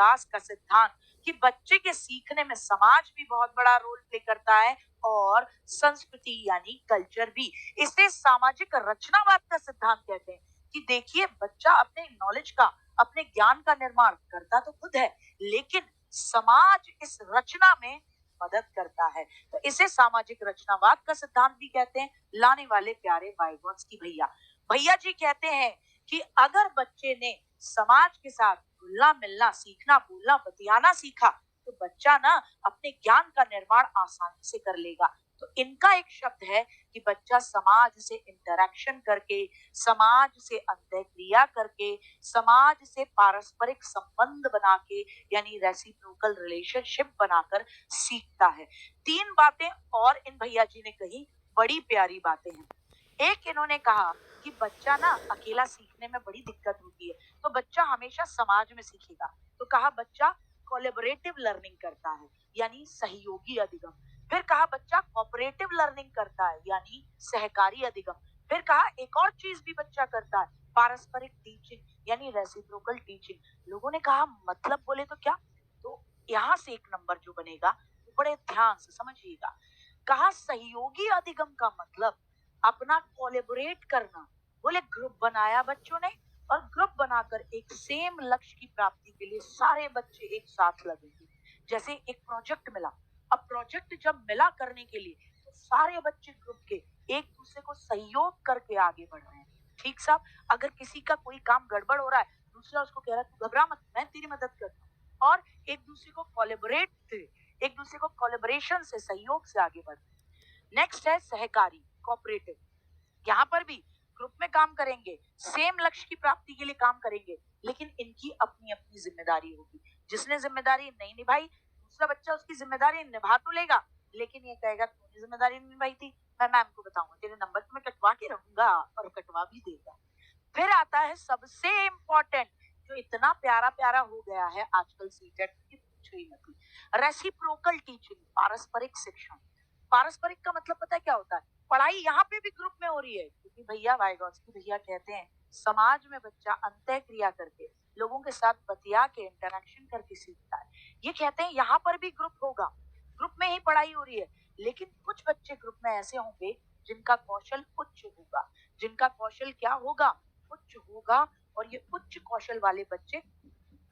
विकास का सिद्धांत कि बच्चे के सीखने में समाज भी बहुत बड़ा रोल प्ले करता है और संस्कृति यानी कल्चर भी। इसे सामाजिक रचनावाद का सिद्धांत कहते हैं कि देखिए बच्चा अपने नॉलेज का, अपने ज्ञान का निर्माण करता तो खुद है, लेकिन समाज इस रचना में मदद करता है। तो इसे सामाजिक रचनावाद का सिद्धांत भी कहते हैं। लाने वाले प्यारे वाइगॉत्स्की भैया, भैया जी कहते हैं कि अगर बच्चे ने समाज के साथ घुलना मिलना सीखना, बोलना बतियाना सीखा, तो बच्चा ना अपने ज्ञान का निर्माण आसानी से कर लेगा। तो इनका एक शब्द है कि बच्चा समाज से इंटरेक्शन करके, समाज से अंतःक्रिया करके, समाज से पारस्परिक संबंध बना के यानी रेसिप्रोकल रिलेशनशिप बनाकर सीखता है। 3 बातें और इन भैया जी ने कही, बड़ी प्यारी बातें हैं। एक इन्होंने कहा कि बच्चा ना अकेला सीखने में बड़ी दिक्कत होती है, तो बच्चा हमेशा समाज में सीखेगा। तो कहा बच्चा कोलैबोरेटिव लर्निंग करता है यानी सहयोगी अधिगम। फिर कहा बच्चा कोऑपरेटिव लर्निंग करता है यानी सहकारी अधिगम। फिर कहा एक और चीज भी बच्चा करता है, पारस्परिक टीचिंग यानी रेसिप्रोकल टीचिंग। लोगों ने कहा मतलब बोले तो क्या? तो यहाँ से एक नंबर जो बनेगा वो बड़े ध्यान से समझिएगा। कहा सहयोगी अधिगम का मतलब अपना कोलैबोरेट करना। बोले ग्रुप बनाया बच्चों ने और ग्रुप बनाकर एक सेम लक्ष्य की प्राप्ति के लिए सारे बच्चे एक साथ लगेंगे। जैसे एक प्रोजेक्ट मिला, अब प्रोजेक्ट जब मिला करने के लिए तो सारे बच्चे ग्रुप के एक दूसरे को सहयोग करके आगे बढ़ रहे हैं। ठीक साहब, अगर किसी का कोई काम गड़बड़ हो रहा है, दूसरा उसको कह रहा है तू घबरा मत, मैं तेरी मदद करता हूँ, और एक दूसरे को एक दूसरे को कोलैबोरेशन से, सहयोग से आगे बढ़। नेक्स्ट है सहकारी, कोऑपरेटिव। यहाँ पर भी ग्रुप में काम करेंगे, सेम लक्ष्य की प्राप्ति के लिए काम करेंगे, लेकिन इनकी अपनी अपनी जिम्मेदारी होगी। जिसने जिम्मेदारी नहीं निभाई, दूसरा बच्चा उसकी जिम्मेदारी निभा तो लेगा, लेकिन ये कहेगा तूने जिम्मेदारी नहीं निभाई थी, मैं मैम को बताऊंगा, तेरे नंबर तो मैं कटवा के रहूंगा, और कटवा भी देगा। फिर आता है सबसे इम्पोर्टेंट, जो इतना प्यारा प्यारा हो गया है आजकल सीटेट की, पूछो ही मत। रेसिप्रोकल टीचिंग, पारस्परिक शिक्षण। पारस्परिक का मतलब पता है क्या होता है? पढ़ाई यहाँ पे भी ग्रुप में हो रही है, क्योंकि भैया वाइगॉत्स्की भैया कहते हैं समाज में बच्चा अंतः क्रिया करके, लोगों के साथ बतिया के, इंटरेक्शन करके सीखता है। ये कहते हैं यहाँ पर भी ग्रुप होगा, ग्रुप में ही पढ़ाई हो रही है, लेकिन कुछ बच्चे ग्रुप में ऐसे होंगे जिनका कौशल उच्च होगा। जिनका कौशल क्या होगा? उच्च होगा। और ये उच्च कौशल वाले बच्चे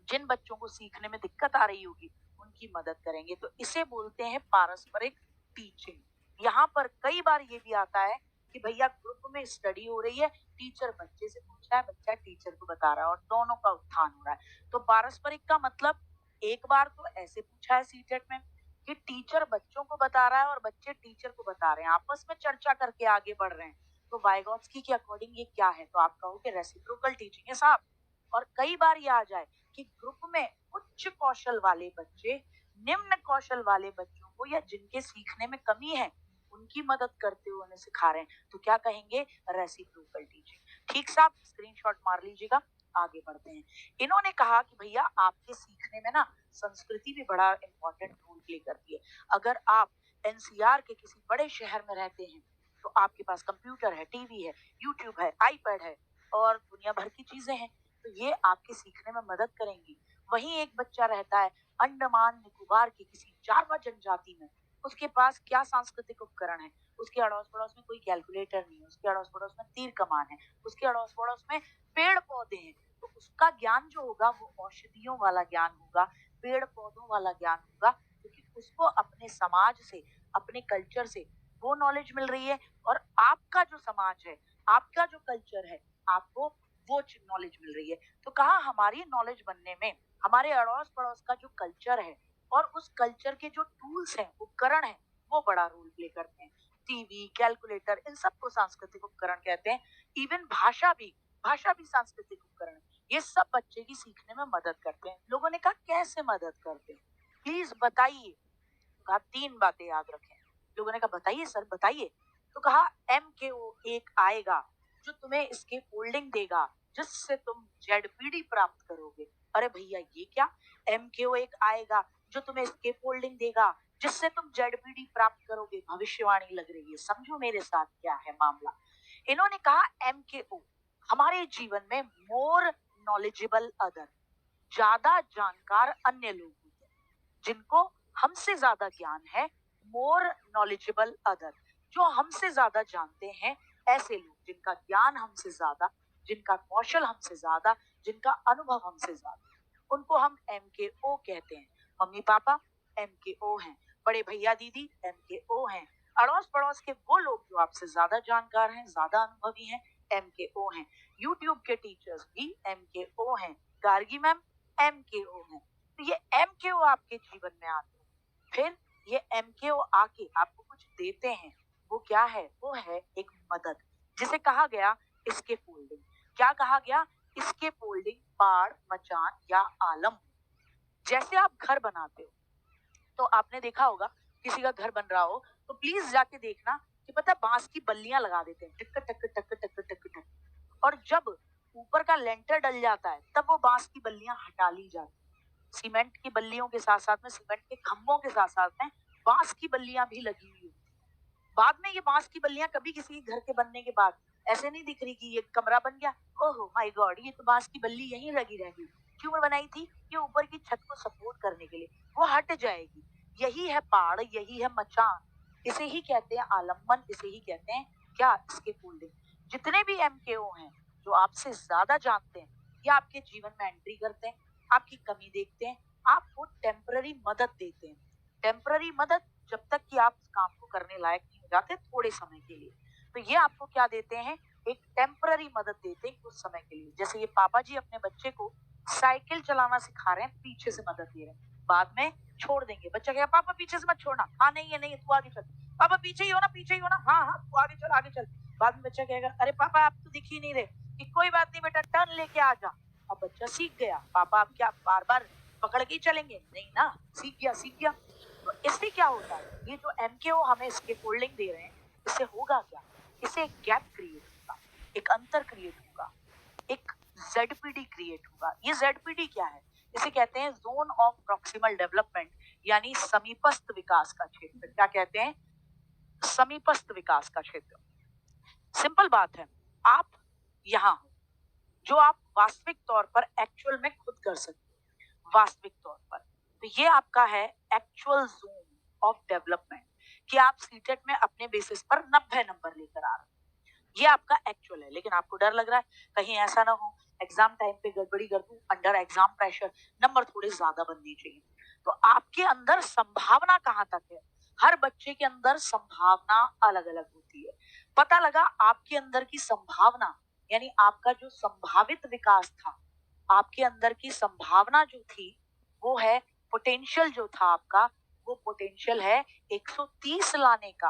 जिन बच्चों को सीखने में दिक्कत आ रही होगी उनकी मदद करेंगे। तो इसे बोलते हैं पारस्परिक टीचिंग। यहाँ पर कई बार ये भी आता है कि भैया ग्रुप में स्टडी हो रही है, टीचर बच्चे से पूछ रहा है, बच्चा टीचर को बता रहा है, और दोनों का उत्थान हो रहा है। तो पारस्परिक का मतलब, एक बार तो ऐसे पूछा है सीटेट में कि टीचर बच्चों को बता रहा है और बच्चे टीचर को बता रहे हैं, आपस में चर्चा करके आगे बढ़ रहे हैं। तो वाइगॉत्स्की के अकॉर्डिंग ये क्या है? तो आप कहोगे रेसिप्रोकल टीचिंग है साहब। और कई बार ये आ जाए कि ग्रुप में उच्च कौशल वाले बच्चे निम्न कौशल वाले बच्चों को, या जिनके सीखने में कमी है, उनकी मदद करते हुए उन्हें सिखा रहे हैं, तो क्या कहेंगे? Reciprocal teaching. ठीक साहब, स्क्रीनशॉट मार लीजिएगा, आगे बढ़ते हैं। इन्होंने कहा कि भैया आपके सीखने में ना संस्कृति भी बड़ा इंपॉर्टेंट रोल प्ले करती है। अगर आप एनसीआर के किसी बड़े शहर में रहते हैं, तो आपके पास कंप्यूटर है, टीवी है, यूट्यूब है, आईपैड है, और दुनिया भर की चीजें हैं, तो ये आपके सीखने में मदद करेंगी। वहीं एक बच्चा रहता है अंडमान निकोबार की किसी जारवा जनजाति में, उसके पास क्या सांस्कृतिक उपकरण है? उसके अड़ोस पड़ोस में कोई कैलकुलेटर नहीं है, उसके अड़ोस पड़ोस में तीर कमान है, उसके अड़ोस पड़ोस में पेड़ पौधे हैं। तो उसका ज्ञान जो होगा वो औषधियों वाला ज्ञान होगा, पेड़ पौधों वाला ज्ञान होगा, क्योंकि उसको अपने समाज से, अपने कल्चर से वो नॉलेज मिल रही है। और आपका जो समाज है, आपका जो कल्चर है, आपको वो नॉलेज मिल रही है। तो कहा हमारी नॉलेज बनने में हमारे अड़ोस पड़ोस का जो कल्चर है और उस कल्चर के जो टूल्स हैं, उपकरण हैं, वो बड़ा रोल प्ले करते हैं। टीवी, कैलकुलेटर, इन सबको सांस्कृतिक उपकरण कहते हैं। इवन भाषा भी सांस्कृतिक उपकरण है। ये सब बच्चे की सीखने में मदद करते हैं। लोगों ने कहा कैसे मदद करते हैं, प्लीज बताइए। तो कहा 3 बातें याद रखें। लोगों ने कहा बताइए सर, बताइए। तो कहा MKO एक आएगा जो तुम्हें इसके फोल्डिंग देगा, जिससे तुम जेडपीडी प्राप्त करोगे। अरे भैया ये क्या? MKO एक आएगा जो तुम्हें इसके फोल्डिंग देगा, जिससे तुम जेडपीडी प्राप्त करोगे, भविष्यवाणी लग रही है। समझो मेरे साथ क्या है मामला। इन्होंने कहा MKO हमारे जीवन में मोर नॉलेजेबल अदर, ज्यादा जानकार अन्य लोग होते हैं, जिनको हमसे ज्यादा ज्ञान है, मोर नॉलेजेबल अदर, जो हमसे ज्यादा जानते हैं, ऐसे लोग जिनका ज्ञान हमसे ज्यादा, जिनका कौशल हमसे ज्यादा, जिनका अनुभव हमसे ज्यादा, उनको हम MKO कहते हैं। मम्मी पापा MKO हैं, बड़े भैया दीदी MKO हैं, अड़ोस पड़ोस के वो लोग जो आपसे ज्यादा जानकार हैं, ज्यादा अनुभवी हैं, MKO हैं। यूट्यूब के टीचर्स भी MKO हैं, गार्गी मैम MKO हैं। तो ये MKO आपके जीवन में आते हैं, फिर ये MKO आके आपको कुछ देते हैं। वो क्या है? वो है एक मदद, जिसे कहा गया इसके फोल्डिंग। क्या कहा गया? इसके फोल्डिंग, पाड़, मचान या आलम। जैसे आप घर बनाते हो, तो आपने देखा होगा किसी का घर बन रहा हो तो प्लीज जाके देखना कि पता है बांस की बल्लियां लगा देते हैं, टक टक टक टक टक टक टक। और जब ऊपर का लेंटर डल जाता है तब वो बांस की बल्लियां हटा ली जाती हैं। सीमेंट की बल्लियों के साथ साथ में, सीमेंट के खंभों के साथ साथ में बांस की बल्लियां भी लगी हुई होती हैं। बाद में ये बांस की बल्लियां कभी किसी घर के बनने के बाद ऐसे नहीं दिख रही कि ये कमरा बन गया, ओहो माय गॉड, ये तो बांस की बल्ली यहीं लगी रहेगी। क्यों बनाई थी? ये ऊपर की छत को सपोर्ट करने के लिए, वो हट जाएगी। यही है पाड़, यही है मचान, इसे ही कहते हैं आलम्बन, इसे ही कहते हैं क्या? इसके फोल्डिंग। जितने भी MKO हैं जो आपसे ज्यादा जानते हैं या आपके जीवन में एंट्री करते हैं, आपकी कमी देखते हैं, आपको टेम्पररी मदद देते हैं। टेम्पररी मदद जब तक कि आप उस काम को करने लायक नहीं हो जाते, थोड़े समय के लिए। तो ये आपको क्या देते हैं? एक टेम्पररी मदद देते हैं कुछ समय के लिए। जैसे ये पापा जी अपने बच्चे को साइकिल चलाना सिखा रहे हैं, पीछे से मदद दे रहे हैं, बाद में छोड़ देंगे। बच्चा कहेगा पापा पीछे से मत छोड़ना, हाँ नहीं है नहीं है, तू आगे चल। पापा पीछे ही हो ना, पीछे ही हो ना, हाँ हाँ तू आगे चल आगे चल। बाद में बच्चा कहेगा अरे पापा आप तो दिख ही नहीं रहे, कि कोई बात नहीं बेटा, टर्न लेके आ जा। अब बच्चा सीख गया, पापा आप क्या बार बार पकड़ के ही चलेंगे? नहीं ना, सीख गया सीख गया। तो इससे क्या होता है? ये जो MKO हमें इसके फोल्डिंग दे रहे हैं, इससे होगा क्या? इससे एक गैप क्रिएट होगा, एक अंतर क्रिएट होगा, एक ZPD क्रिएट होगा। ये ZPD क्या है? इसे कहते हैं जोन ऑफ प्रॉक्सिमल डेवलपमेंट, यानी समीपस्थ विकास का क्षेत्र। क्या कहते हैं? समीपस्थ विकास का क्षेत्र। सिंपल बात है, आप यहाँ हो, जो आप वास्तविक तौर पर एक्चुअल में खुद कर सकते हो, वास्तविक तौर पर। तो ये आपका है एक्चुअल जोन ऑफ डेवलपमेंट, कि आप सीटेट में अपने बेसिस पर 90 नंबर लेकर आ रहे हो। ये आपका एक्चुअल है, लेकिन आपको डर लग रहा है कहीं ऐसा ना हो एग्जाम टाइम पे गड़बड़ी कर दूं, अंडर एग्जाम प्रेशर नंबर थोड़े ज्यादा बनने चाहिए। तो आपके अंदर संभावना कहाँ तक है? हर बच्चे के अंदर संभावना अलग अलग होती है। पता लगा आपके अंदर की संभावना, यानी आपका जो संभावित विकास था, आपके अंदर की संभावना जो थी, वो है पोटेंशियल जो था आपका, वो पोटेंशियल है 130 लाने का।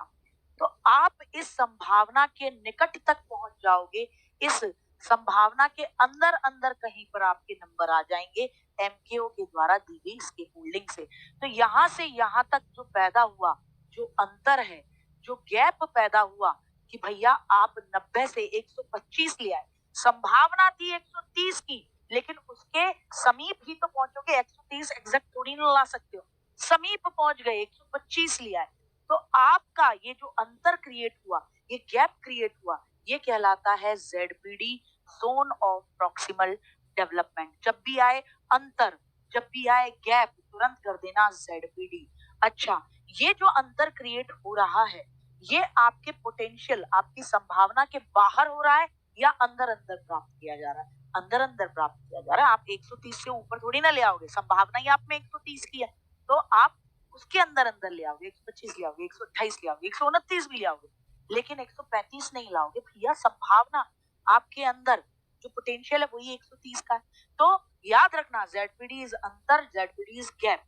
तो आप इस संभावना के निकट तक पहुंच जाओगे, इस संभावना के अंदर अंदर कहीं पर आपके नंबर आ जाएंगे MKO के द्वारा दी गई इसके होल्डिंग से। तो यहाँ से यहाँ तक जो पैदा हुआ, जो अंतर है, जो गैप पैदा हुआ कि भैया आप 90 से 125 ले आए, संभावना थी 130 की, लेकिन उसके समीप ही तो पहुंचोगे, 130 एग्जैक्ट थोड़ी ना ला सकते हो, समीप पहुंच गए, 125 लिया है। तो आपका ये जो अंतर क्रिएट हुआ, ये गैप क्रिएट हुआ, ये कहलाता है ZPD, zone of proximal development. जब भी आए अंतर, जब भी आए गैप, तुरंत कर देना ZPD। अच्छा, ये जो अंतर क्रिएट हो रहा है, ये आपके पोटेंशियल, आपकी संभावना के बाहर हो रहा है या अंदर अंदर प्राप्त किया जा रहा है? अंदर अंदर प्राप्त किया जा रहा है। आप 130 से ऊपर थोड़ी ना ले आओगे, संभावना ही आप में 130 की है, तो आप उसके अंदर अंदर ले आओगे, 125 ले आओगे, 128 ले आओगे, 129 भी ले आओगे, लेकिन 135 नहीं लाओगे भैया। संभावना आपके अंदर जो पोटेंशियल है वही 130 का है। तो याद रखना, ZPD इज अंतर, ZPD इज गैप।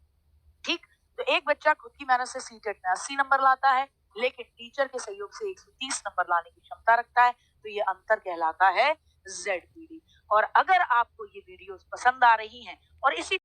ठीक? तो एक बच्चा खुद की मेहनत से सीटेट में 80 नंबर लाता है, लेकिन टीचर के सहयोग से 130 नंबर लाने की क्षमता रखता है, तो ये अंतर कहलाता है ZPD। और अगर आपको ये वीडियोस पसंद आ रही हैं और इसी